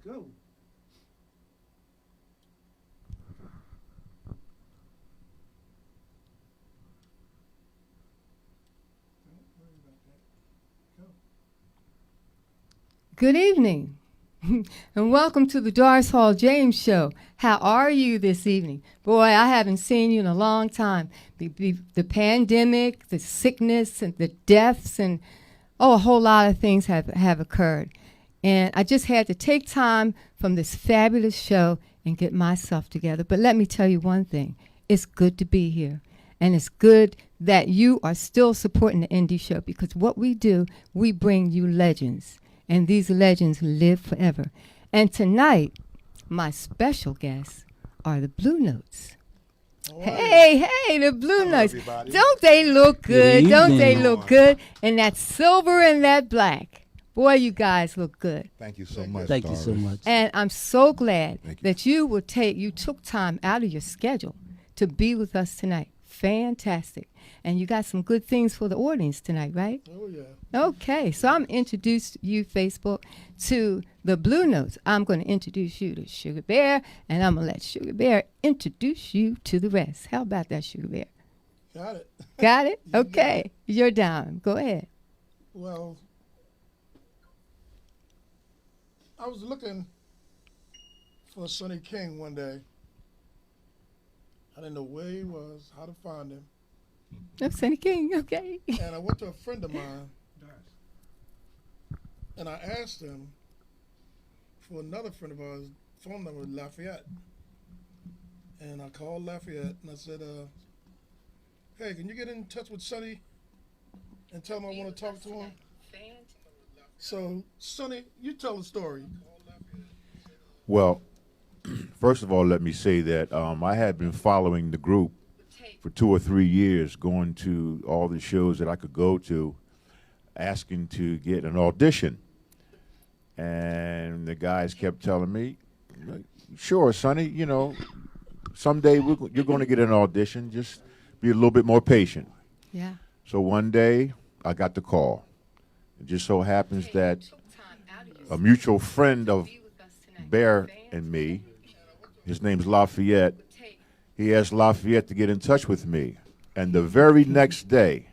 Go. Don't worry about that. Go. Good evening, and welcome to the Doris Hall James Show. How are you this evening? Boy, I haven't seen you in a long time. The pandemic, the sickness, and the deaths, and a whole lot of things have occurred. And I just had to take time from this fabulous show and get myself together. But let me tell you one thing. It's good to be here. And it's good that you are still supporting the Indie Show, because what we do, we bring you legends. And these legends live forever. And tonight, my special guests are the Blue Notes. Hey, the Blue Hello, Notes. everybody. Don't they look good? Good Don't they evening. look good? And that silver and that black. Boy, you guys look good. Thank you so much. Thank you so Doris. much. And I'm so glad Thank you. that you took time out of your schedule to be with us tonight. Fantastic. And you got some good things for the audience tonight, right? Oh, yeah. Okay, so I'm introduced you, Facebook, to the Blue Notes. I'm going to introduce you to Sugar Bear, and I'm going to let Sugar Bear introduce you to the rest. How about that, Sugar Bear? Got it. Got it? You got Okay, you're down. Go ahead. Well, I was looking for Sonny King one day. I didn't know where he was, how to find him. I'm Sonny King, okay. And I went to a friend of mine, and I asked him for another friend of ours' phone number, Lafayette. And I called Lafayette, and I said, hey, can you get in touch with Sonny and tell him I want to talk to him? So, Sonny, you tell the story. Well, first of all, let me say that I had been following the group for 2 or 3 years, going to all the shows that I could go to, asking to get an audition. And the guys kept telling me, sure, Sonny, someday you're going to get an audition. Just be a little bit more patient. Yeah. So one day, I got the call. It just so happens that a mutual friend of Bear and me, his name's Lafayette, he asked Lafayette to get in touch with me. And the very next day,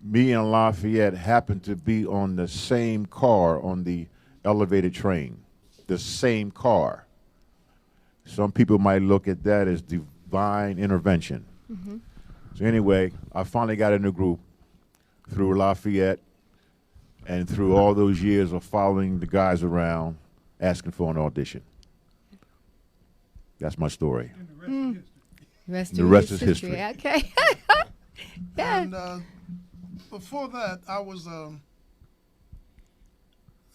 me and Lafayette happened to be on the same car on the elevated train, the same car. Some people might look at that as divine intervention. Mm-hmm. So anyway, I finally got in the group through Lafayette and through all those years of following the guys around, asking for an audition. That's my story. The rest is history. Okay. Yeah. And before that, I was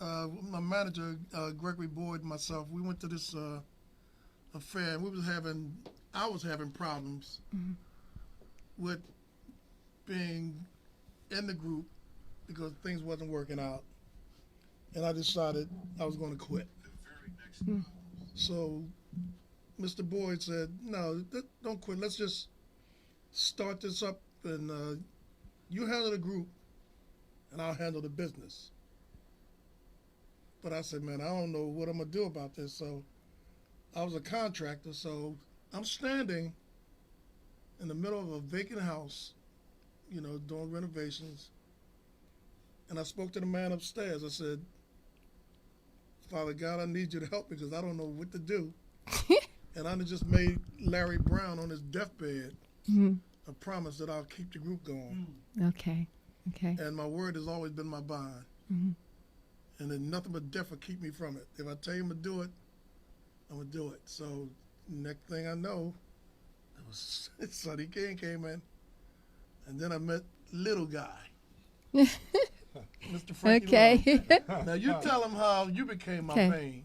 my manager, Gregory Boyd, and myself. We went to this affair, and I was having problems with being in the group because things wasn't working out, and I decided I was going to quit. So Mr. Boyd said, no, don't quit. Let's just start this up, and you handle the group, and I'll handle the business. But I said, man, I don't know what I'm going to do about this. So I was a contractor, so I'm standing in the middle of a vacant house, doing renovations. And I spoke to the man upstairs. I said, Father God, I need you to help me because I don't know what to do. And I just made Larry Brown on his deathbed a promise that I'll keep the group going. Okay. And my word has always been my bond. Mhm. And then nothing but death will keep me from it. If I tell you I'm going to do it, I'm going to do it. So next thing I know, it was Sonny King came in. And then I met Little Guy. Mr. Frankie Okay. Love. Now you tell him how you became my Okay. pain.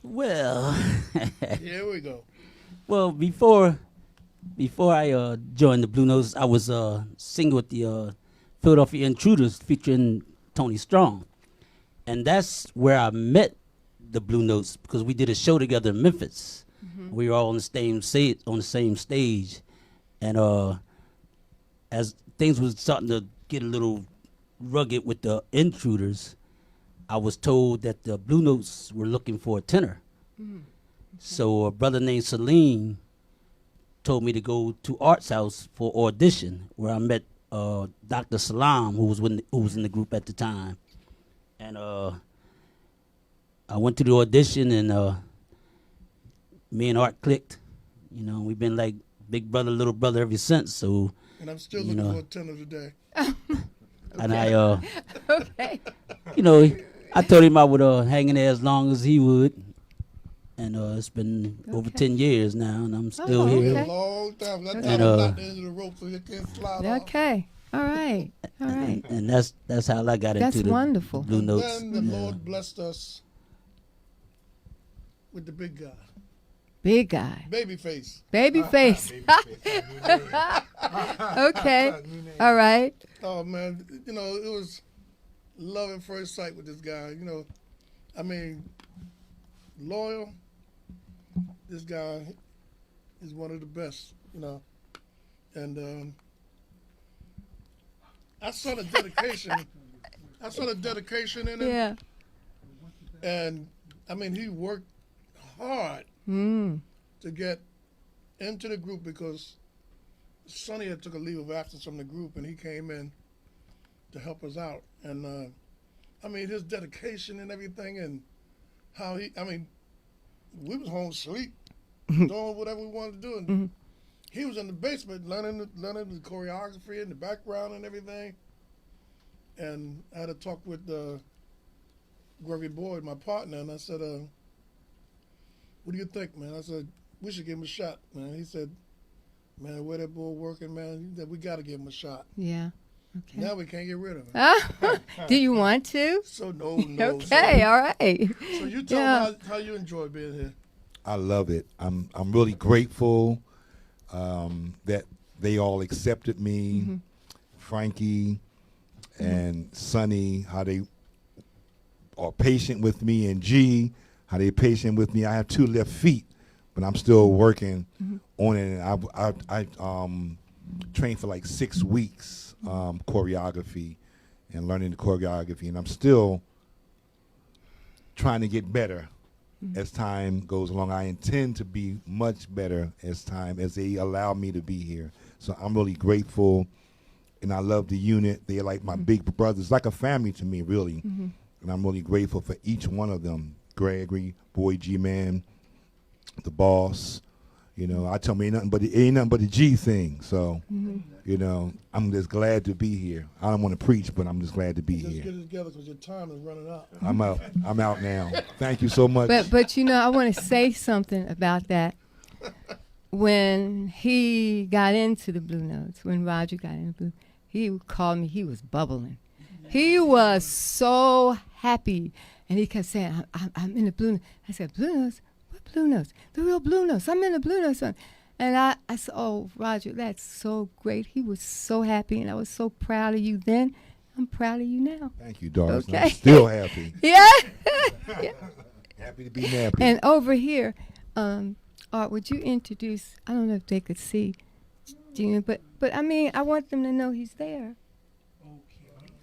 Well, Here we go. well, before I joined the Blue Notes, I was singing with the Philadelphia Intruders featuring Tony Strong, and that's where I met the Blue Notes because we did a show together in Memphis. We were all on the same stage, and as things was starting to get a little rugged with the Intruders, I was told that the Blue Notes were looking for a tenor. So a brother named Salim told me to go to Arts House for audition, where I met Dr. Salam, who was in the group at the time, and I went to the audition, and me and Art clicked. You know, we've been like big brother, little brother ever since. So, And I'm still you looking know. for a tenor today. and I, Okay. you know, I told him I would hang in there as long as he would, and it's been over Okay. 10 years now, and I'm still Oh, here. Been okay. a long time. That Okay. time And, I'm not the end of the rope so you can't slide off. Okay. All right. All right. And that's how I got That's into the wonderful. Blue And Notes. then the Yeah. Lord blessed us with the big guy, Big guy. Babyface. Baby face. Okay. All right. Oh man, you know, it was love at first sight with this guy. You know, I mean, loyal. This guy is one of the best. You know, and I saw the dedication. I saw the dedication in him, Yeah. and I mean, he worked hard Mm. to get into the group because Sonny had took a leave of absence from the group, and he came in to help us out. And I mean, his dedication and everything, and how I mean, we was home asleep, doing whatever we wanted to do, and he was in the basement learning the choreography and the background and everything. And I had a talk with Gregory Boyd, my partner, and I said, what do you think, man? I said, we should give him a shot, man. He said, man, where that boy working, man, he said, we got to give him a shot. Yeah. Okay. Now we can't get rid of him. Ah, do you want to? So no. Okay. All right. So you tell Yeah. me how you enjoy being here. I love it. I'm really grateful that they all accepted me, Frankie and Sonny, how they are patient with me, and G, how they patient with me. I have 2 left feet, but I'm still working on it. And I trained for like 6 weeks choreography and learning the choreography, and I'm still trying to get better as time goes along. I intend to be much better as they allow me to be here. So I'm really grateful, and I love the unit. They're like my big brothers, like a family to me, really. And I'm really grateful for each one of them. Gregory, Boy G-Man, the boss. You know, I tell me ain't nothing but the G thing. So, you know, I'm just glad to be here. I don't want to preach, but I'm just glad to be Just here. get it together because your time is running out. I'm out. I'm out now. Thank you so much. But you know, I want to say something about that. When he got into the Blue Notes, when Roger got into Blue, he called me. He was bubbling. He was so happy, and he kept saying, "I'm in the Blue Notes." I said, "Blue Notes? What Blue Notes? The real Blue Notes. I'm in the Blue Notes." And I said, "Oh, Roger, that's so great." He was so happy, and I was so proud of you then. I'm proud of you now. Thank you, Doris. Okay. I'm still happy. Yeah. Happy to be nappy. And over here, Art, would you introduce? I don't know if they could see, Gina, but I mean, I want them to know he's there.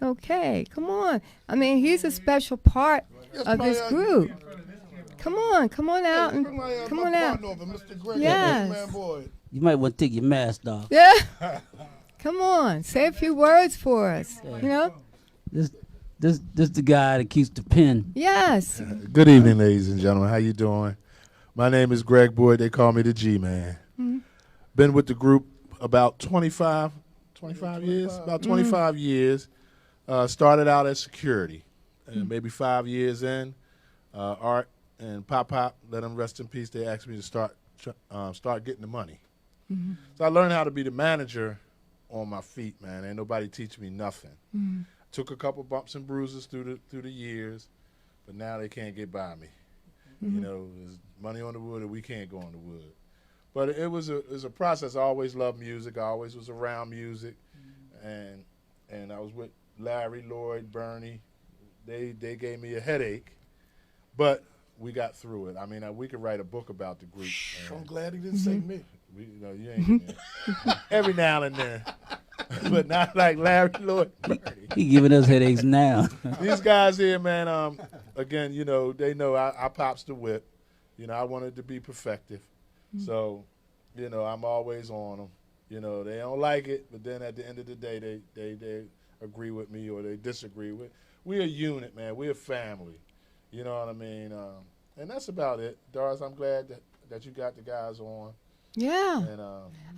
Okay, come on. I mean, he's a special part of this group. Come on out and come on out. Over, Mr. Greg, Yes. Man Boyd. You might want to take your mask off. Yeah. Come on, say a few words for us. You know? This the guy that keeps the pen. Yes. Good evening, ladies and gentlemen. How you doing? My name is Greg Boyd. They call me the G-Man. Been with the group about 25 years? About 25 years. Started out as security. And maybe 5 years in, Art and Pop, let them rest in peace, they asked me to start getting the money. So I learned how to be the manager on my feet, man. Ain't nobody teach me nothing. Took a couple bumps and bruises through the years, but now they can't get by me. You know, there's money on the wood, and we can't go on the wood. But it was a process. I always loved music. I always was around music, and I was with Larry, Lloyd, Bernie. They gave me a headache, but we got through it. I mean, we could write a book about the group. I'm glad he didn't say me. You ain't there. Every now and then. but not like Larry Lloyd Bird. He giving us headaches now. These guys here, man, again, you know, they know I pops the whip. You know, I wanted to be perfective. So, you know, I'm always on them. You know, they don't like it, but then at the end of the day, they agree with me or they disagree with. We're a unit, man. We're a family. You know what I mean? And that's about it. Doris, I'm glad that you got the guys on. Yeah. And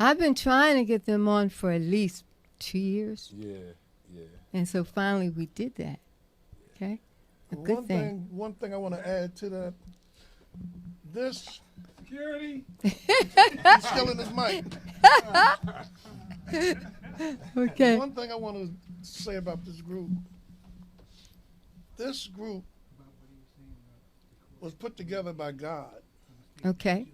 I've been trying to get them on for at least 2 years. yeah. And so finally we did that. Okay? A good thing. One thing I want to add to that. This security. He's killing his mic. Okay. One thing I want to say about this group. This group was put together by God. Okay.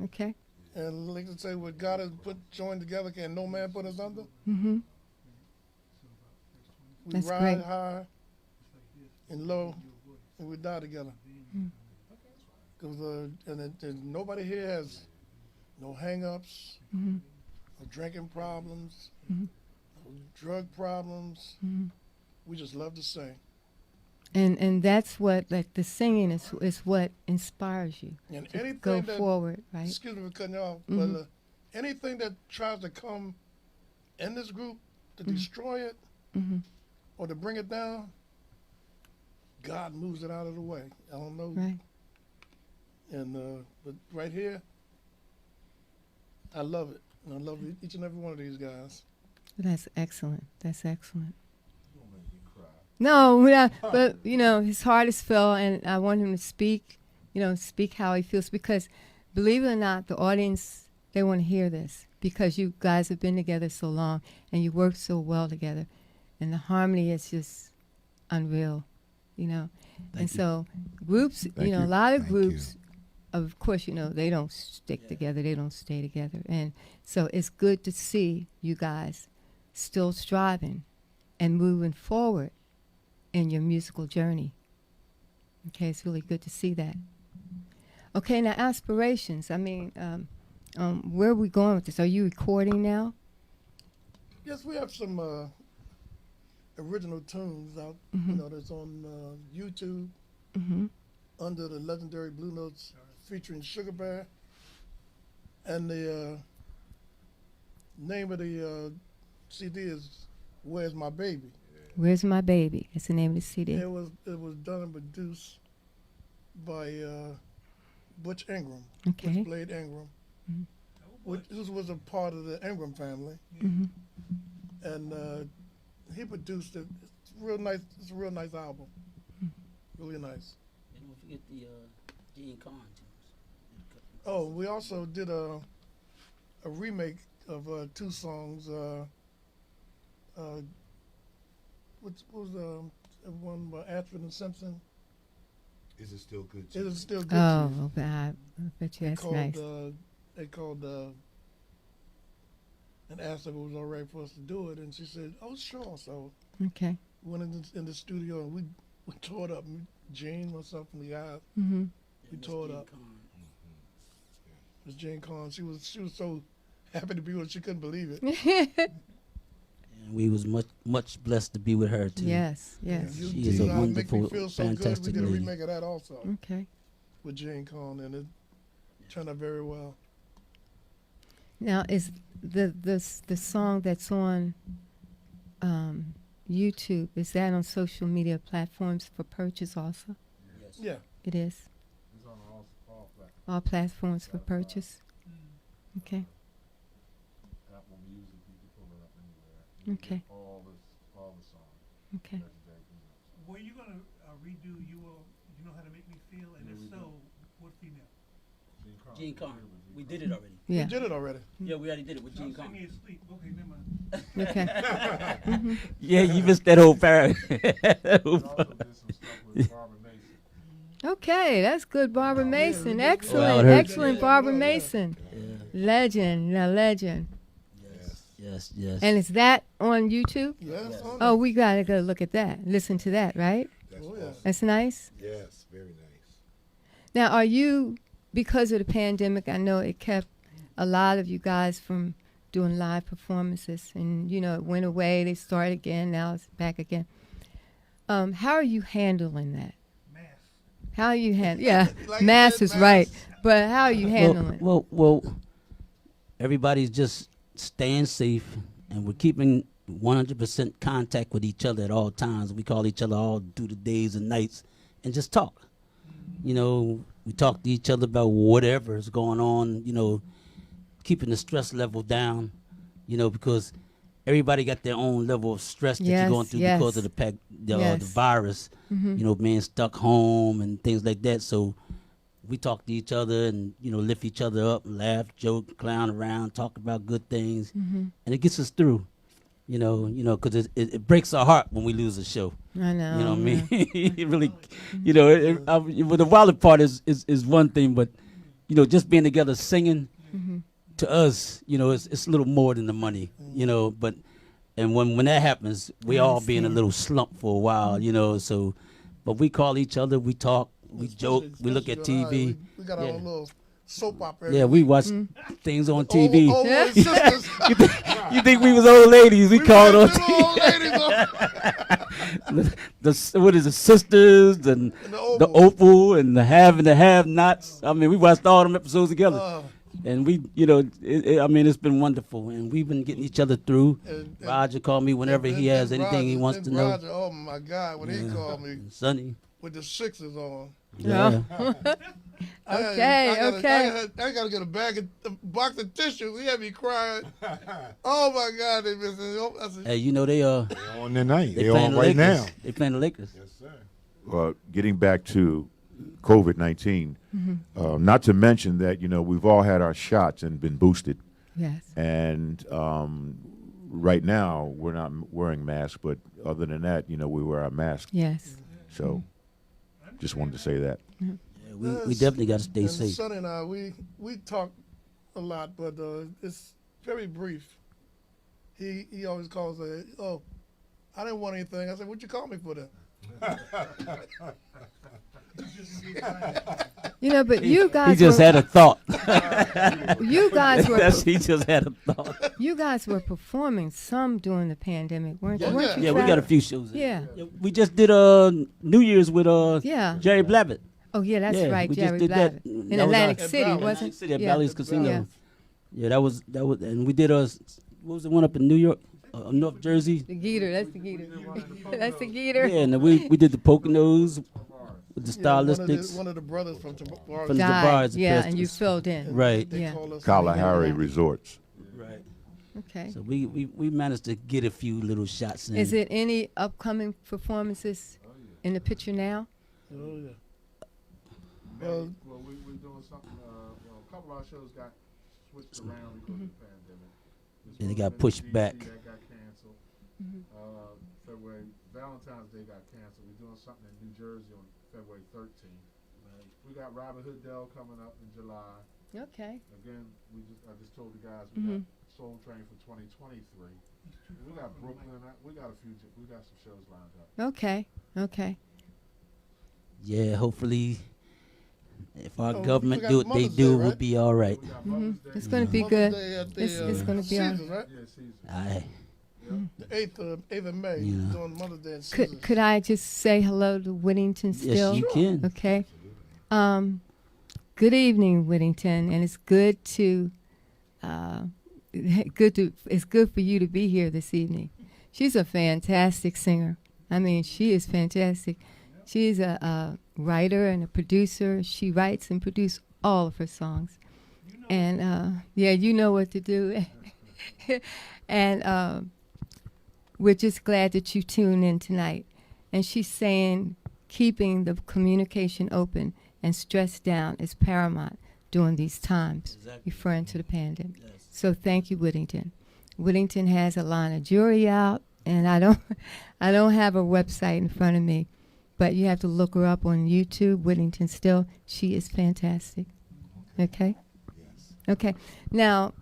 Okay. And like I say, what God has joined together, can no man put us under? Mm-hmm. We That's ride great. high and low, and we die together. Cause, and nobody here has no hang-ups, Mhm. no drinking problems, Mhm. no drug problems. Mhm. We just love to sing. And that's what, like, the singing is what inspires you And to anything go that, forward, right? excuse me for cutting you off, Mhm. but anything that tries to come in this group to destroy it Mm-hmm. or to bring it down, God moves it out of the way. I don't know. Right. And but right here, I love it. And I love each and every one of these guys. That's excellent. That's excellent. No, but you know, his heart is filled, and I want him to speak. You know, speak how he feels, because, believe it or not, the audience, they want to hear this because you guys have been together so long and you work so well together, and the harmony is just unreal. You know, and so groups, you know, a lot of Thank groups, of course, you know, they don't stick together, they don't stay together, and so it's good to see you guys still striving and moving forward in your musical journey. Okay, it's really good to see that. Okay, now aspirations. I mean, where are we going with this? Are you recording now? Yes, we have some original tunes out, Mhm. you know, that's on YouTube Mm-hmm. under the legendary Blue Notes featuring Sugar Bear. And the name of the CD is Where's My Baby? Where's My Baby? That's the name of the CD. It was done and produced by Butch Ingram, Okay. Butch Blade Ingram. Mhm. This was a part of the Ingram family, Mm-hmm. and he produced it. It's real nice. It's a real nice album. Really nice. And don't forget the Gene Con tunes. Oh, we also did a remake of 2 songs. What was the one by Ashford and Simpson? Is it still good? It is still good. to Oh, you. okay. I bet you that's called, nice. They called and asked if it was all right for us to do it, and she said, "Oh, sure." So Okay. we went in the studio and we tore it up. Jane, myself, and the guys. Mm-hmm. We tore it up. Miss Jane Con, she was so happy to be with us, she couldn't believe it. And we was much blessed to be with her too. Yes, yes. You, She is a you know how it make me wonderful, feel so good. We fantastic did a lady. remake of that also Okay. with Jane Con, and it turned out very well. Now, is the song that's on YouTube, is that on social media platforms for purchase also? Yeah. It is. All platforms for purchase. Okay. Okay. Okay. Were you gonna redo You Know How to Make Me Feel, and if so, what female? Gene Con. We did it already. Yeah. We did it already. Yeah, we already did it with So Gene I'm Con. sitting here asleep. Okay, never mind. Okay. Yeah, you missed that whole paragraph. Okay, that's good, Barbara Mason. Well, I Excellent, would heard- excellent, Barbara Yeah. Mason. Yeah. Legend, a legend. Yes, yes. And is that on YouTube? Yes. on Oh, it. we gotta go look at that. Listen to that, right? Oh, yeah. That's nice. Yes, very nice. Now, are you, because of the pandemic, I know it kept a lot of you guys from doing live performances, and you know it went away. They started again. Now it's back again. How are you handling that? Mass. How are you Yeah, Like you mass said, is mass. right, but how are you handling it? Well, everybody's just staying safe, and we're keeping 100% contact with each other at all times. We call each other all through the days and nights, and just talk. You know, we talk to each other about whatever is going on. You know, keeping the stress level down. You know, because everybody got their own level of stress that Yes, you're going through yes. because of the Yes. virus. You know, being stuck home and things like that. So we talk to each other and, you know, lift each other up, laugh, joke, clown around, talk about good things, and it gets us through. You know, because it breaks our heart when we lose a show. I know. You know what I yeah. mean? It really, you know, well, the violent part is one thing, but you know, just being together singing to us, you know, it's a little more than the money, you know. But and when that happens, we I all be in a understand. little slump for a while, you know. So, but we call each other, we talk, we joke, we look at Especially you and I, TV. We got our Yeah. own little soap opera. Yeah, we watch things on Old, TV. old sisters. You think we was old ladies? We called on them TV. old ladies on- What is it, Sisters and the the Oval. Opal and the Have and the Have-Nots. I mean, we watched all them episodes together, Uh, and we, you know, I mean, it's been wonderful, and we've been getting each other through. and- Roger called me whenever he has anything he wants to know. Roger, oh my God, when he called me Sonny, with the sixes on. yeah. Okay, okay. I gotta get a box of tissues. He had me crying. Oh my God, they missing. I said, Hey, you know they They're on tonight. they They're playing on the right Lakers. now. They playing the Lakers. Getting back to COVID-19, not to mention that, you know, we've all had our shots and been boosted. Yes. And right now, we're not wearing masks, but other than that, you know, we wear our masks. Yes. So just wanted to say that. Yeah, we definitely got to stay and safe. Sonny and I, we talk a lot, but it's very brief. He always calls it, oh, I didn't want anything. I said, what'd you call me for then? You know, but you He guys just were, had a thought. you guys were He just had a thought. you guys were performing some during the pandemic, weren't you? Yeah. Weren't you Yeah, we got a traveling? few shows. Yeah. We just did New Year's with Yeah. Jerry Blabbett. Oh yeah, that's Yeah, right, we just Jerry did that. Blabbett That in was Atlantic our- City, At wasn't? Atlantic City at Yeah. Bally's Casino. Yeah. Yeah, that was, and we did what was the one up in New York, North Jersey? The Geeter, that's the Geeter. That's the Geeter. Yeah, and we did the Poconos with the Yeah, Stylistics. one of the brothers from Tabard. From the Died. bars, the Yeah, pastors. and you filled in. Right. They Yeah. call us- Kalahari Resorts. Right. Okay. So we managed to get a few little shots in. Is it any upcoming performances in the picture now? Oh, yeah. Well, Well, we're doing something. A couple of our shows got switched around because of the pandemic. This And they one got in pushed DC back. That got canceled. February Valentine's Day got canceled. We're doing something in New Jersey on February 13th. We got Robin Hood Dell coming up in July. Okay. Again, I just told the guys we got Soul Train for 2023. We got Brooklyn. We got some shows lined up. Okay. Okay. Yeah, hopefully, if our Oh, we government got do what they Mother's Day, do, right? we'll be all right. We got Mother's Day. It's going to be Mother's good. Day at the, It's gonna be all- Caesars, right? Yeah, season. Aye. The 8th of May, Yeah. doing Mother's Day in Caesars. Could I just say hello to Whittington still? Yes, you can. Okay. Good evening, Whittington, and it's good to it's good for you to be here this evening. She's a fantastic singer. I mean, she is fantastic. She's a writer and a producer. She writes and produces all of her songs. And yeah, you know what to do. And we're just glad that you tuned in tonight. And she's saying keeping the communication open and stress down is paramount during these times, referring to the pandemic. So thank you, Whittington. Whittington has a line of jewelry out, and I don't have her website in front of me, but you have to look her up on YouTube, Whittington Still. She is fantastic. Okay? Okay. Now,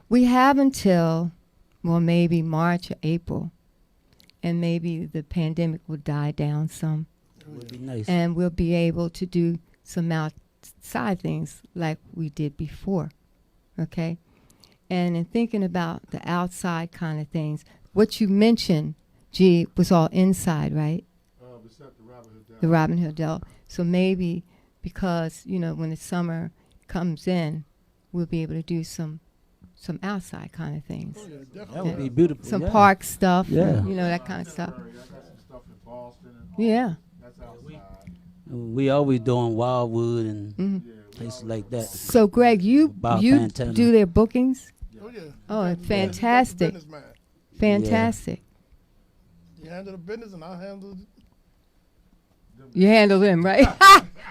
we have until, well, maybe March or April, and maybe the pandemic will die down some, Would be nice. and we'll be able to do some outside things like we did before. Okay? And in thinking about the outside kind of things, what you mentioned, G, was all inside, right? Except the Robin Hood The Robin Hood Dell. So maybe because, you know, when the summer comes in, we'll be able to do some outside kind of things. Oh, yeah, definitely. That would be beautiful. Some yeah. park stuff, Yeah. you know, that kind of stuff. I got some stuff in Boston and Yeah. that's outside. We always doing Wildwood and Mhm. places like that. So, Greg, you Bob you Fantana. do their bookings? Oh, yeah. Oh, That's the fantastic. businessman. Fantastic. You handle the business and I'll handle You handle them, right?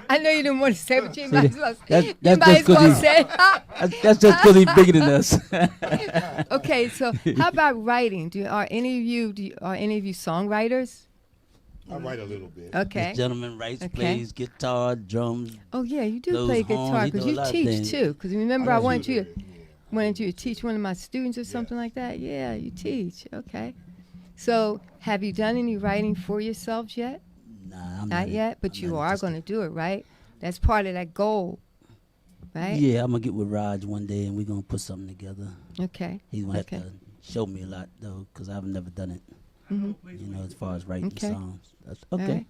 I know you didn't want to say what you might as well That's- you that's might just as 'cause well he's- say. That's just because he's bigger than us. Okay, so how about writing? Are any of you songwriters? I write a little bit. Okay. This gentleman writes, Okay. plays guitar, drums. Oh yeah, you do Those play horns, guitar he because know a you lot of teach things. too. Because remember, I do wanted a you little bit, wanted you to teach one of my students or something like that. Yeah, you teach. Okay. So have you done any writing for yourselves yet? Nah, I'm Not yet, but I'm you not are interested. going to do it, right? That's part of that goal, right? Yeah, I'm gonna get with Raj one day and we're gonna put something together. Okay. He's gonna Okay. have to show me a lot though, because I've never done it. Mhm. You know, as far as writing Okay. songs. That's, All okay, right.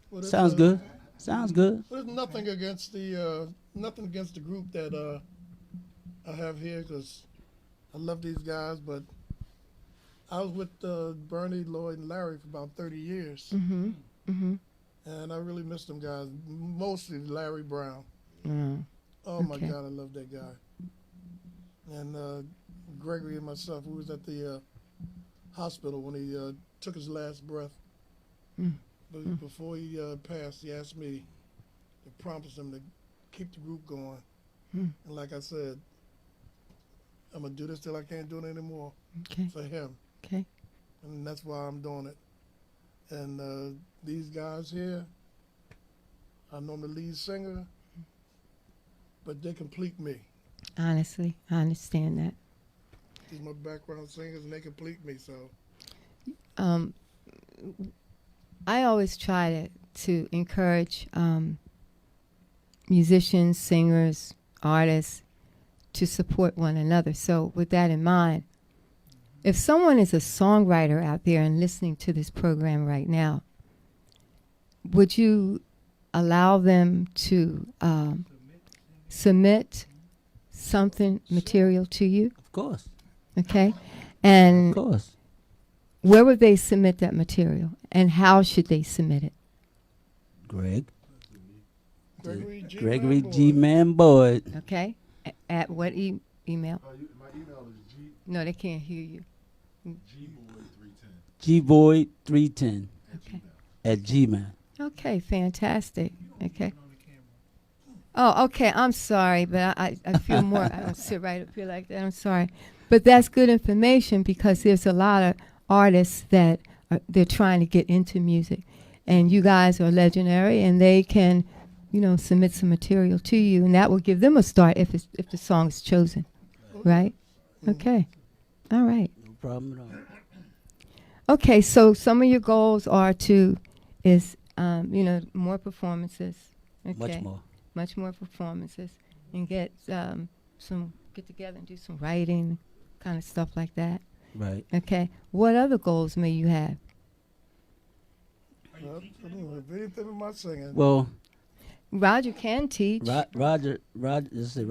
Well, there's, sounds good. Sounds good. There's nothing against the group that I have here because I love these guys, but I was with Bernie, Lloyd, and Larry for about 30 years, Mm-hmm. Mm-hmm. and I really miss them guys. Mostly Larry Brown. Mm. Oh my Okay. God, I love that guy. And Gregory and myself, we was at the hospital when he took his last breath. Mm. But before he passed, he asked me to promise him to keep the group going. Mm. And like I said, I'm gonna do this till I can't do it anymore Okay. for him, Okay. and that's why I'm doing it. And these guys here, I know I'm the lead singer, but they complete me. Honestly, I understand that. These are my background singers, and they complete me. So I always try to encourage musicians, singers, artists to support one another. So with that in mind, if someone is a songwriter out there and listening to this program right now, would you allow them to submit something material to you? Of course. Okay? Of And course. where would they submit that material? And how should they submit it? Greg. Gregory G. Man Boyd. Okay? At what email? My email is No, they can't hear you. gboyd310 Okay. at Gmail. Okay, fantastic. Okay. Oh, okay. I'm sorry, but I feel more. I don't sit right up here like that. I'm sorry. But that's good information because there's a lot of artists that they're trying to get into music. And you guys are legendary, and they can, submit some material to you, and that will give them a start if the song is chosen. Right? Okay. All right. No problem at all. Okay, so some of your goals are more performances. Okay. Much more. Much more performances, and get together and do some writing, kind of stuff like that. Right. Okay. What other goals may you have? I don't have anything with my singing. Well, Roger can teach. Roger does a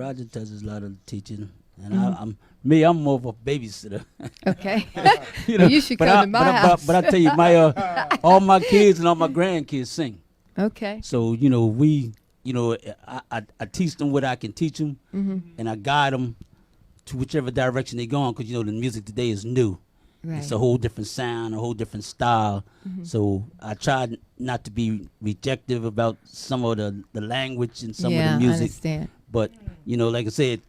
lot of teaching, and Mhm. I'm more of a babysitter. Okay. You Well, you should come to my house. But I tell you, all my kids and all my grandkids sing. Okay. So I teach them what I can teach them, Mm-hmm. and I guide them to whichever direction they're going. Because the music today is new. Right. It's a whole different sound, a whole different style. Mhm. So I try not to be rejective about some of the language and some yeah, of the I music. understand. But like I said,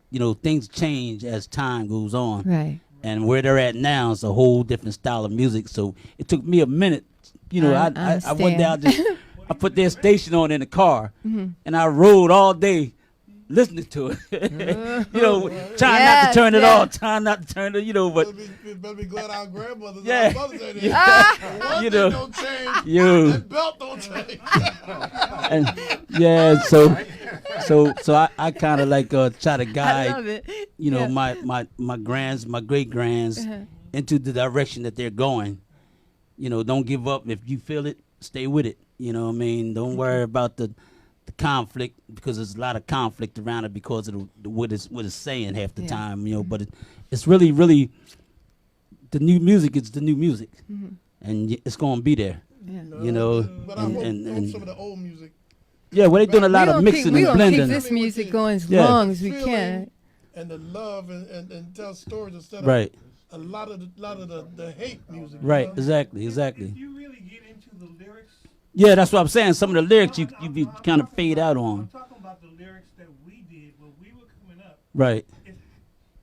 things change as time goes on. Right. And where they're at now is a whole different style of music. So it took me a minute. I one day I put their station on in the car, Mhm. and I rode all day listening to it. Trying not to turn it Yes, off, trying not to turn it, but better be glad our grandmothers Yeah. and our mothers ain't here. Ah! One You thing know. don't change. You. That belt don't change. and yeah, so I kind of like try to I guide, love it. you know, Yeah. my great grands Uh-huh. into the direction that they're going. You know, don't give up. If you feel it, stay with it. You know what I mean? Don't worry about the conflict, because there's a lot of conflict around it because of what it's saying half the Yeah. time. You know, but it's really the new music. It's the new music, and it's gonna be there. Yeah. You know, But I hope some of the old music. yeah, well, they're doing a lot We of gonna mixing keep, we and gonna blending. keep this music going as Yeah. long as we Feeling can. And the love and tell stories instead Right, of a lot of the hate music. you right, know? exactly, If exactly. you really get into the lyrics, Yeah, that's what I'm saying. Some of the lyrics you be kind of talking fade out I'm on. talking about the lyrics that we did when we were coming up. Right,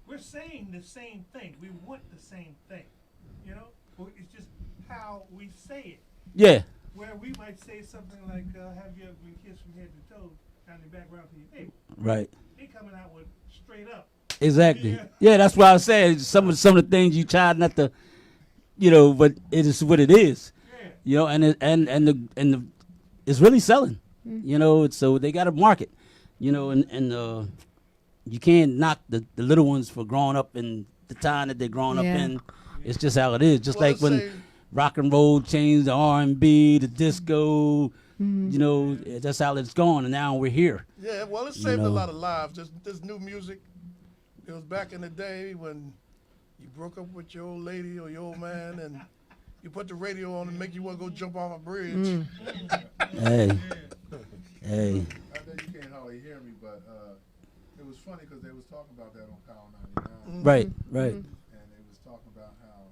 We're saying the same thing. We want the same thing. You know? But it's just how we say it. yeah, Where we might say something like, have you ever been kissed from head to toe down the background to your baby? right. They coming out with straight up. Exactly. Yeah. Yeah, that's why I said some of the things you try not to, you know, but it is what it is. Yeah. You know, and the it's really selling. You know, so they got a market. You know, and you can't knock the little ones for growing up in the time that they're growing Yeah. up in. It's just how it is. Just Well, like when let's say- rock and roll changed, the R&B, the disco. You know, that's how it's going, and now we're here. Yeah, well, it You saved a know. lot of lives. This new music, it was back in the day when you broke up with your old lady or your old man, and you put the radio on and make you want to go jump off a bridge. Hey, hey. I know you can't hardly hear me, but it was funny because they was talking about that on Power 99, Right, right, and they was talking about how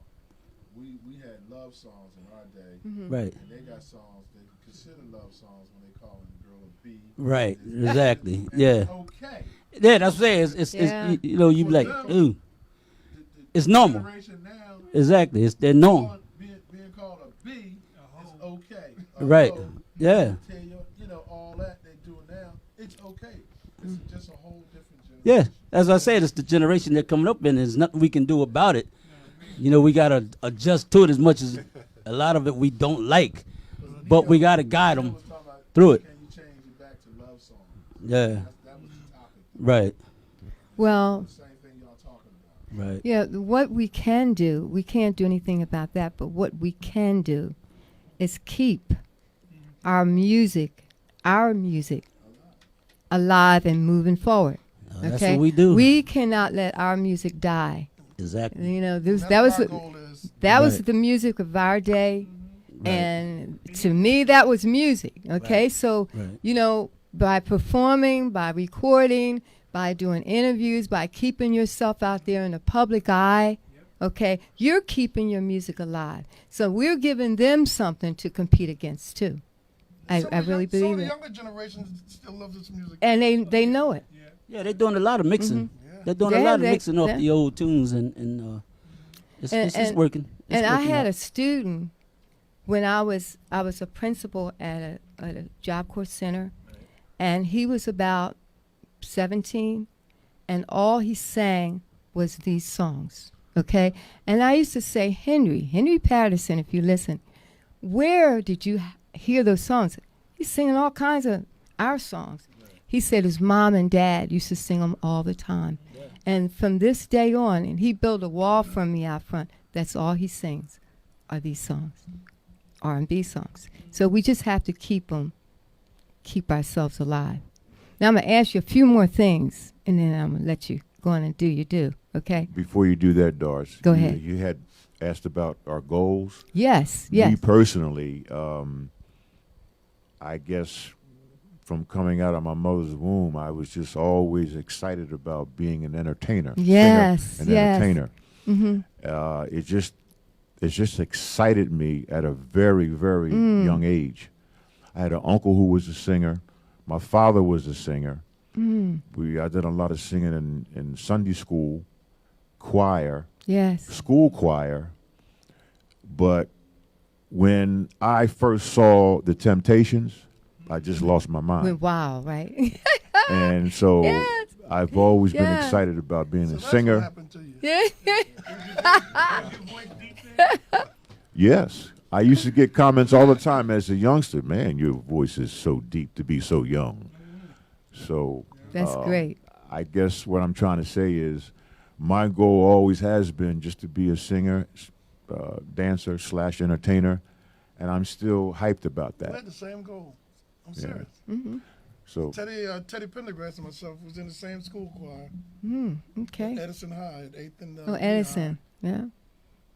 we had love songs in our day, right. and they got songs they consider love songs when they call a girl a B. Right, It's- exactly. and Yeah. it's okay. Yeah, that's what I'm saying. It's Yeah. you know, you be like, ooh, The- It's normal. Generation now, exactly. It's their norm. being called a B is okay. Right. Although, Yeah. tell you know, all that they doing now, it's okay. It's just a whole different Yeah, generation. as I said, it's the generation they're coming up in. There's nothing we can do about it. You know, we gotta adjust to it as much as a lot of it we don't like, but we gotta guide I them was talking about, through it. can you change it back to love songs? Yeah, That was the topic. right, Well, The same thing y'all talking about. right, yeah, what we can do, we can't do anything about that, but what we can do is keep our music alive and moving forward. That's Okay? what we do. We cannot let our music die. exactly. You know, That's that was what our the, goal is. that was Right. the music of our day, Right. and to me that was music. Okay, Right. so Right. you know, by performing, by recording, by doing interviews, by keeping yourself out there in the public eye, okay, you're keeping your music alive. So we're giving them something to compete against too. I Some of the really young- some believe of the it, younger generations still love this music. and they know it. Yeah, they're doing a lot of mixing. Yeah. They're doing a Yeah, lot of they- mixing off yeah. the old tunes, and it's working. It's And I working had out. a student when I was a principal at a Job Corps center, and he was about 17, and all he sang was these songs. Okay, and I used to say, Henry Patterson, if you listen, where did you hear those songs? He's singing all kinds of our songs. He said his mom and dad used to sing them all the time. And from this day on, and he built a wall from me out front, that's all he sings are these songs, R&B songs. So we just have to keep ourselves alive. Now I'm going to ask you a few more things, and then I'm going to let you go on and do your do, okay? Before you do that, Doris, Go you- ahead. You had asked about our goals. Yes, Me yes. personally, I guess from coming out of my mother's womb, I was just always excited about being an entertainer. Yes, singer, an yes. entertainer. Mm-hmm. It just excited me at a very, very young age. I had an uncle who was a singer. My father was a singer. I did a lot of singing in Sunday school, choir, Yes. school choir. But when I first saw the Temptations, I just lost my mind. Went wild, right? And so Yes. I've always been Yeah. excited about being So a that's what singer. happened to you. Yeah. Your voice deep there? Yes. I used to get comments all the time as a youngster. Man, your voice is so deep to be so young. So That's great. I guess what I'm trying to say is my goal always has been just to be a singer, dancer / entertainer, and I'm still hyped about We that. had the same goal. I'm Yeah. serious. So Teddy Pendergrass and myself was in the same school choir, Okay. Edison High, at 8th and Oh, Junior Edison. High. Yeah.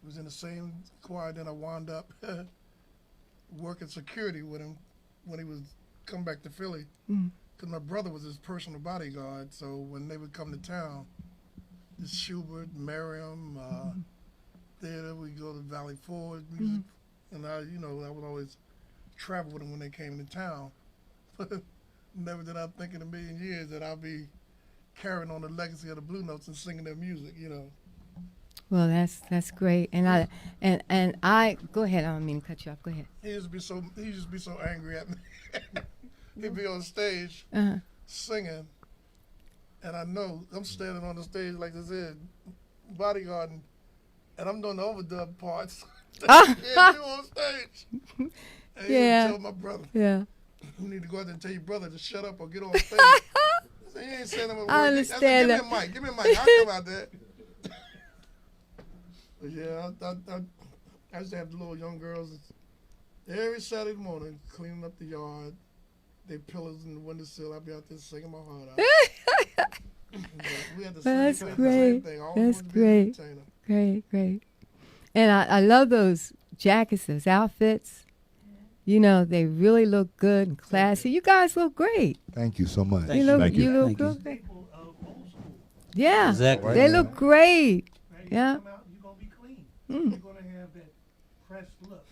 Was in the same choir. Then I wound up working security with him when he was come back to Philly. Because my brother was his personal bodyguard. So when they would come to town, this Schubert, Merriam, theater, we go to Valley Forge music, and I would always travel with them when they came to town. Never did I think in a million years that I'll be carrying on the legacy of the Blue Notes and singing their music. Well, that's great. And I go ahead. I don't mean to cut you off. Go ahead. He used to be so angry at me. He'd be on stage Uh-huh. singing, and I know I'm standing on the stage like this is bodyguarding, and I'm doing the overdub parts. Can't do on stage. And he Yeah. would tell my brother, Yeah. "You need to go out there and tell your brother to shut up or get on stage." I said, "He ain't saying that word." I understand Give me a mic. I'll come out there. But yeah, I used to have the little young girls every Saturday morning cleaning up the yard. They pillars in the windowsill. I'd be out there singing my heart out. Yeah, we had the That's same great. thing. I always That's wanted to be an great. entertainer. Great. And I love those jackets, those outfits. They really look good and classy. You guys look great. Thank you so much. Thank You you. look, Thank you. you look Thank you. good. People of old school. Yeah. Exactly. They look great. Right? Yeah. You come out, you're gonna be clean. You're gonna have that pressed look.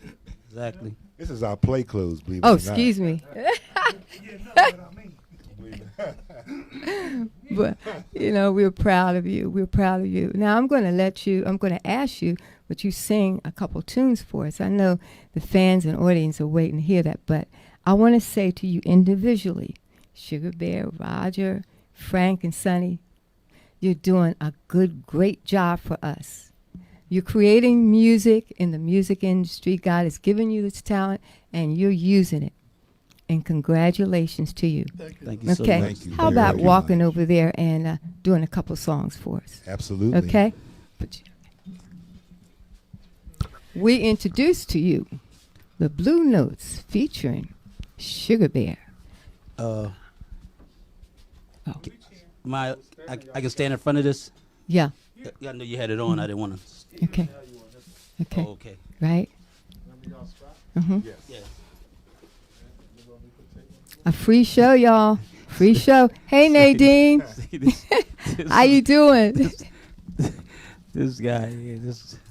Exactly. This is our play clothes, believe it Oh, or not. excuse me. You know what I mean. But we're proud of you. We're proud of you. Now I'm going to ask you, would you sing a couple tunes for us? I know the fans and audience are waiting to hear that, but I want to say to you individually, Sugar Bear, Roger, Frank, and Sonny, you're doing a great job for us. You're creating music in the music industry. God has given you this talent, and you're using it. And congratulations to you. Thank you. Thank you so Okay. much. Thank you How very about much. walking over there and doing a couple songs for us? Absolutely. Okay? We introduce to you the Blue Notes featuring Sugar Bear. Uh, Oh. I can stand in front of this. Yeah. I know you had it on. I didn't want to. Okay. Okay. Oh, okay. Right? Mm-hmm. Yeah. A free show, y'all. Free show. Hey, Nadine. See, this How you doing? this guy,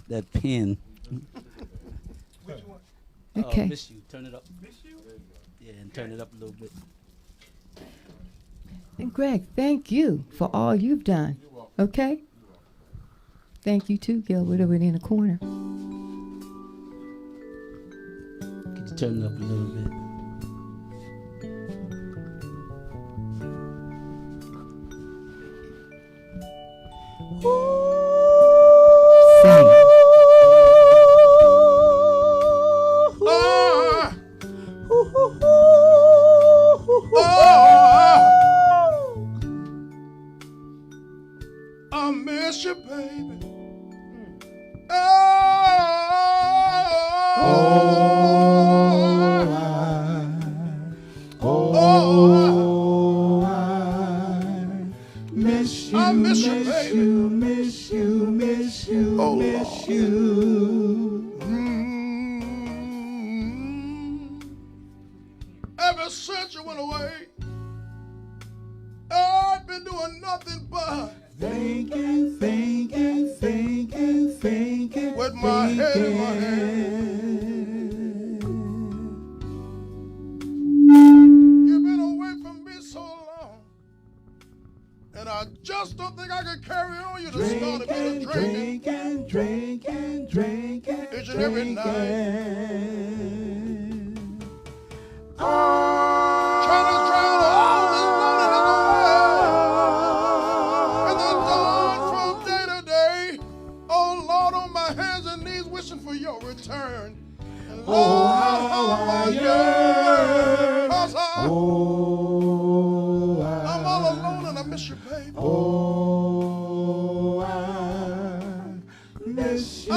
that pen. Which one? Okay. Miss you. Turn it up. Miss you? Yeah, and turn it up a little bit. And Greg, thank you for all you've done. Okay? Thank you too, Gilbert, over there in the corner. Could you turn it up a little bit? Sing. I miss you, baby. I miss you, baby. Miss you, Oh, miss Lord. you. Ever since you went away, I've been doing nothing but Thinking with my head in my hand. You've been away from me so long, and I just don't think I can carry on. You just started me to drinking each and every night. Trying to drown all this loneliness away. And the dawn from day to day. Oh Lord, on my hands and knees wishing for your return. And Lord, how I yearn. 'Cause I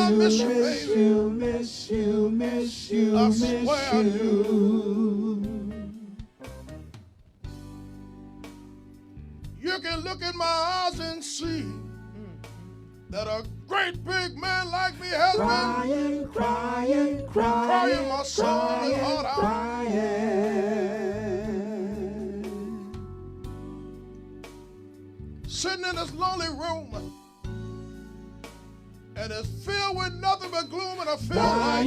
I miss you, baby. miss you, miss you, I miss swear I you. You can look in my eyes and see that a great big man like me has been crying my soul and heart out. Sitting in this lonely room, and it's filled with nothing but gloom, and I feel like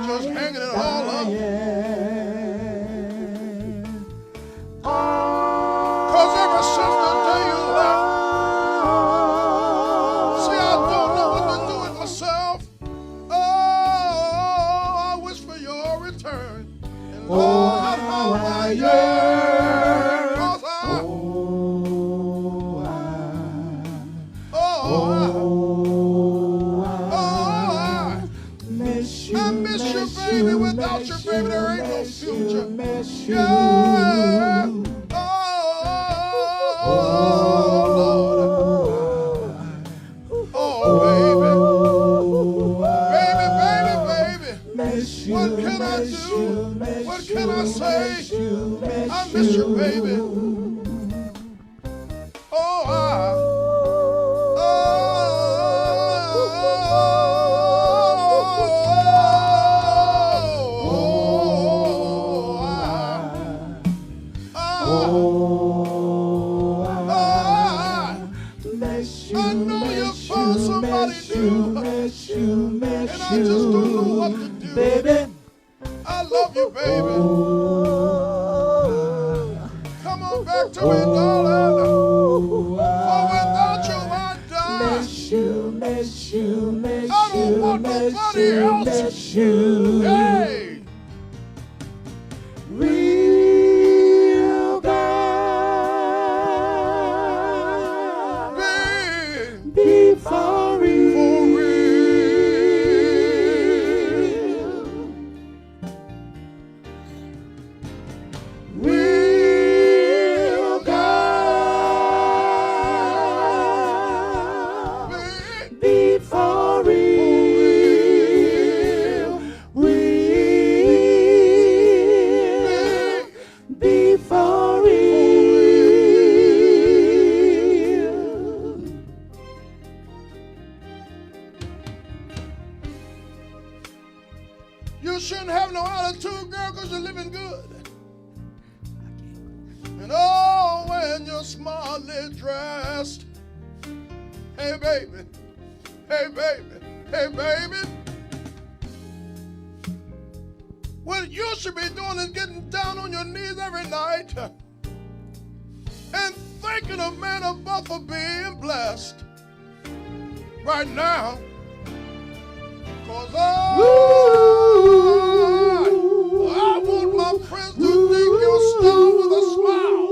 just hanging it all up. Cause ever since the day you left, see, I don't know what to do with myself. Oh, I wish for your return. And Lord, how I yearn. Cause I miss you, baby. Without you, baby, there ain't no future. Yeah. What can I do? What can I say? I miss you, baby. I know you found somebody new, and I just don't know what to do. Baby, I love you, baby. Come on back to me, darling. For without you, I die. miss you, I don't want nobody else. Hey, Real God, be for real. for real. Real God, be for real. Be for real. You shouldn't have no attitude, girl, because you're living good. And oh, when you're smartly dressed. Hey, baby. Hey, baby. Hey, baby. What you should be doing is getting down on your knees every night and thanking a man above for being blessed right now. Cause I want my friends to think you're a star with a smile.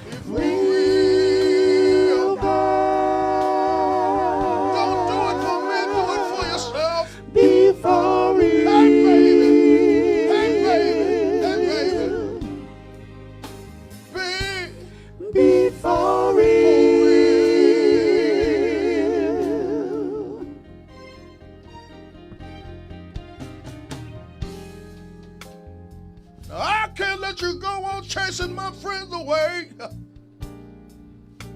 Be for real. Don't do it for me, do it for yourself. Be for real. Hey baby, hey baby, hey baby. Be for real. Now, I can't let you go on chasing my friends away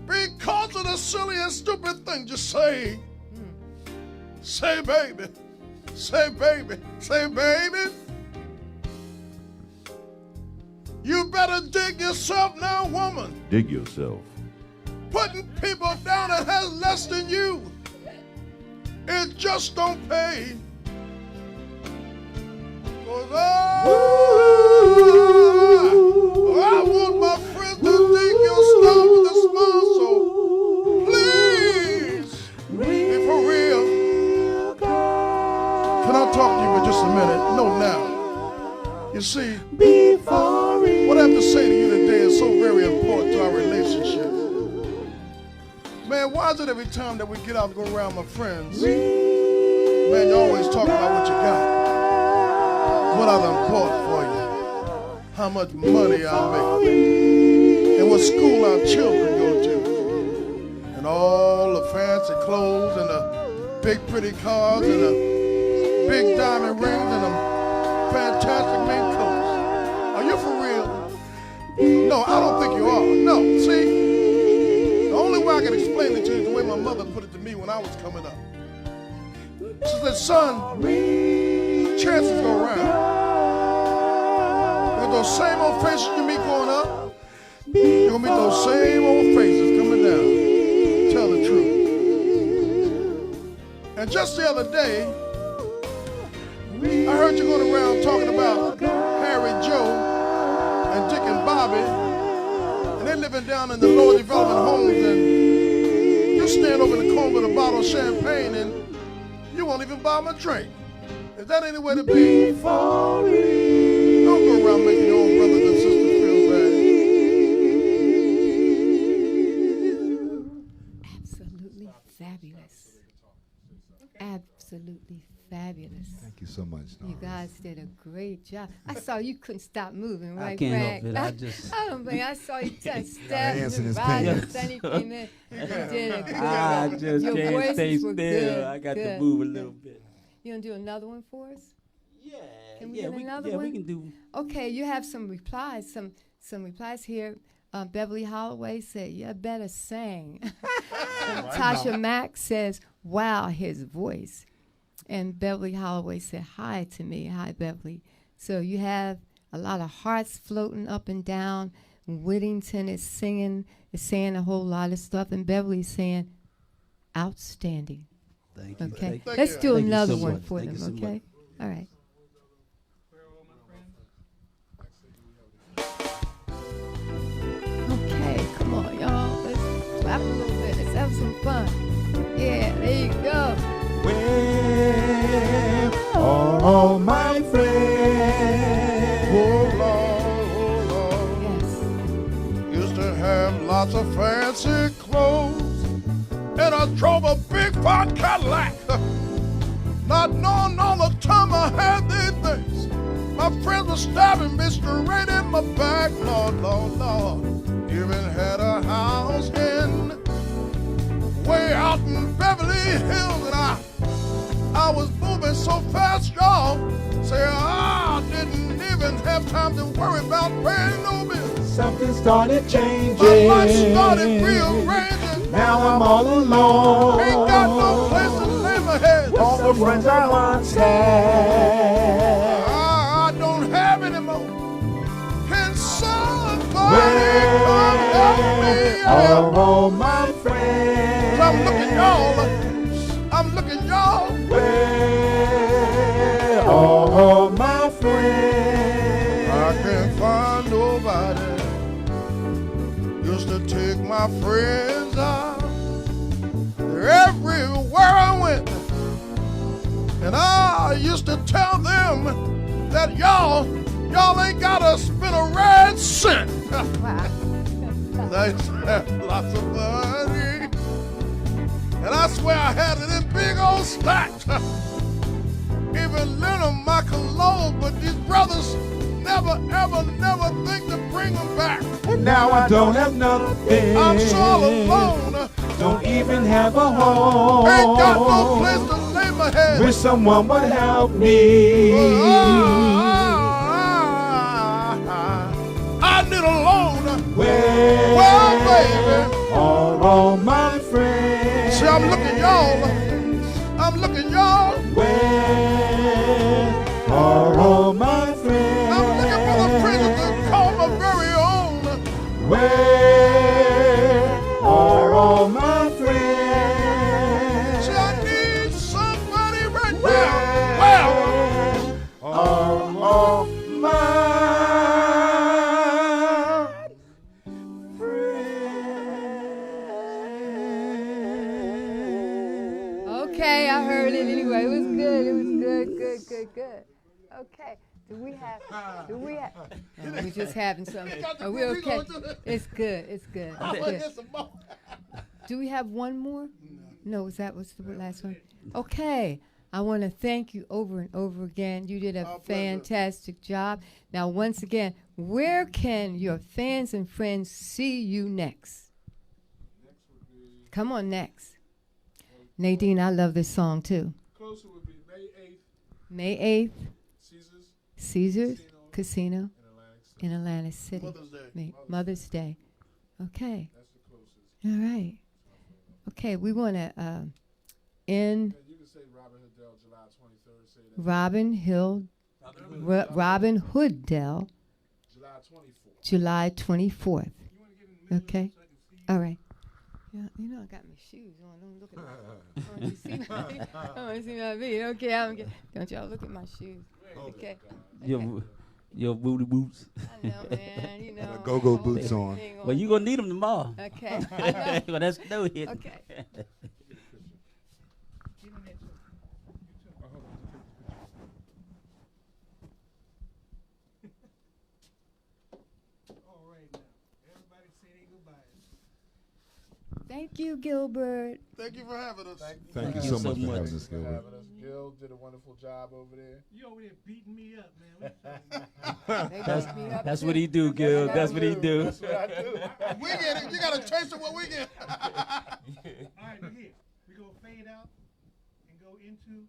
because of the silly and stupid thing you say. Say baby, say baby, say baby. You better dig yourself now, woman. Dig yourself. Putting people down that has less than you, it just don't pay. 'Cause I want my friends to think you're star with a smile, so please be for real. Can I talk to you for just a minute? No, now. You see, Be for real. what I have to say to you today is so very important to our relationship. Man, why is it every time that we get out and go around my friends, man, you always talk about what you got, what I done bought for you, how much money I make, and what school our children go to, and all fancy clothes and the big pretty cars and the big diamond rings and the fantastic mink coats. Are you for real? No, I don't think you are. No, see, the only way I can explain it to you is the way my mother put it to me when I was coming up. She said, son, chances go round. With those same old faces you meet going up, you're going to meet those same old faces coming down. Tell the truth. And just the other day, I heard you going around talking about Harry, Joe, and Dick and Bobby, and they're living down in the lower development homes, and you stand over in the corner with a bottle of champagne, and you won't even buy them a drink. Is that any way to be? Don't go around making your own brothers and sisters feel bad. Absolutely fabulous. Absolutely fabulous. Thank you so much, You Doris. guys did a great job. I saw you couldn't stop moving, right, I can't Greg? help it. I just. I don't think I saw you just hands step in his right as pants. Sonny came in. You did a good I job. just Your can't voices stay were still. good, I got to good. move a little bit. You gonna do another one for us? Yeah. Can we yeah, get another yeah, one? we can do. Okay, you have some replies. Some replies here. Beverly Holloway said, "You better sing." And Tasha Mack says, "Wow, his voice." And Beverly Holloway said, "Hi" to me. Hi, Beverly. So you have a lot of hearts floating up and down. Whittington is singing, is saying a whole lot of stuff, and Beverly's saying, "Outstanding." Thank you. Okay, Thank let's you. do Thank you another so one much. for Thank them. you so much. Okay, all right. Okay, come on, y'all. Let's clap a little bit. Let's have some fun. Yeah, there you go. Where are all my friends? Oh, Lord, oh, Yes. Lord. Used to have lots of fancy clothes, and I drove a big fine Cadillac. Not knowing all the time I had these things. My friends were stabbing me straight in my back. Lord, Lord, Lord. Even had a house in way out in Beverly Hills, and I was moving so fast, y'all. Say I didn't even have time to worry about paying no bills. Something started changing. My life started rearranging. Now I'm all alone. Ain't got no place to lay my head. All the friends I once had. I don't have any more. Can somebody come help me Are out? all my friends? I'm looking, y'all. I'm looking, y'all. Where are all my friends? I can't find nobody. Used to take my friends out everywhere I went, and I used to tell them that y'all ain't gotta spend a red cent. Wow. They had lots of money, and I swear I had it in big old stacks. Even lent 'em my cologne, but these brothers never, ever, never think to bring them back. And now I don't have nothing. I'm so all alone. Don't even have a home. Ain't got no place to lay my head. Wish someone would help me. I need a loan. Where Well, baby. are all my friends? See, I'm looking, y'all. I'm looking, y'all. Where are all my friends? I'm looking for the princess to call my very own. Where are all my friends? See, I need somebody right now. Where Well, are all my friends? Okay, I heard it anyway. It was good. It was good. Okay. Do we have? We're just having some. Are we okay? It's good. It's good. I It's want good. this some more. Do we have one more? No, was the last one? Okay. I want to thank you over and over again. You did a My pleasure. fantastic job. Now, once again, where can your fans and friends see you next? Come on, next. Nadine, I love this song too. Closer would be May 8th, Caesars Caesars Casino in Atlantic City. in Atlantic City. Mother's Day. Mother's Day. Okay. That's the closest. All right. Okay, we want to end And you can say Robin Hood, July 23rd. Say that. Robin Hooddale, July 24th. July 24th. You wanna get in the middle Okay. so I can see you? All right. Yeah, you know I got my shoes on. Don't look at my. I want you to see my. I want to see my feet. Okay, don't y'all look at my shoes. Okay. Your booty boots. I know, man. You know. go-go hold boots on. everything Well, you gonna need them tomorrow. Okay. I know. Well, that's no hit. Okay. Get in there too. You too. All right now. Everybody say their goodbyes. Thank you, Gilbert. Thank you for having us. Thank you you so so much for much. having us, For Gilbert. having us. Gil did a wonderful job over there. You over there beating me up, man. What you talking They messed me up That's too. what he do, Gil. That's what he do. That's what I do. We get it. You got a taste of what we get. All right, look here. We're going to fade out and go into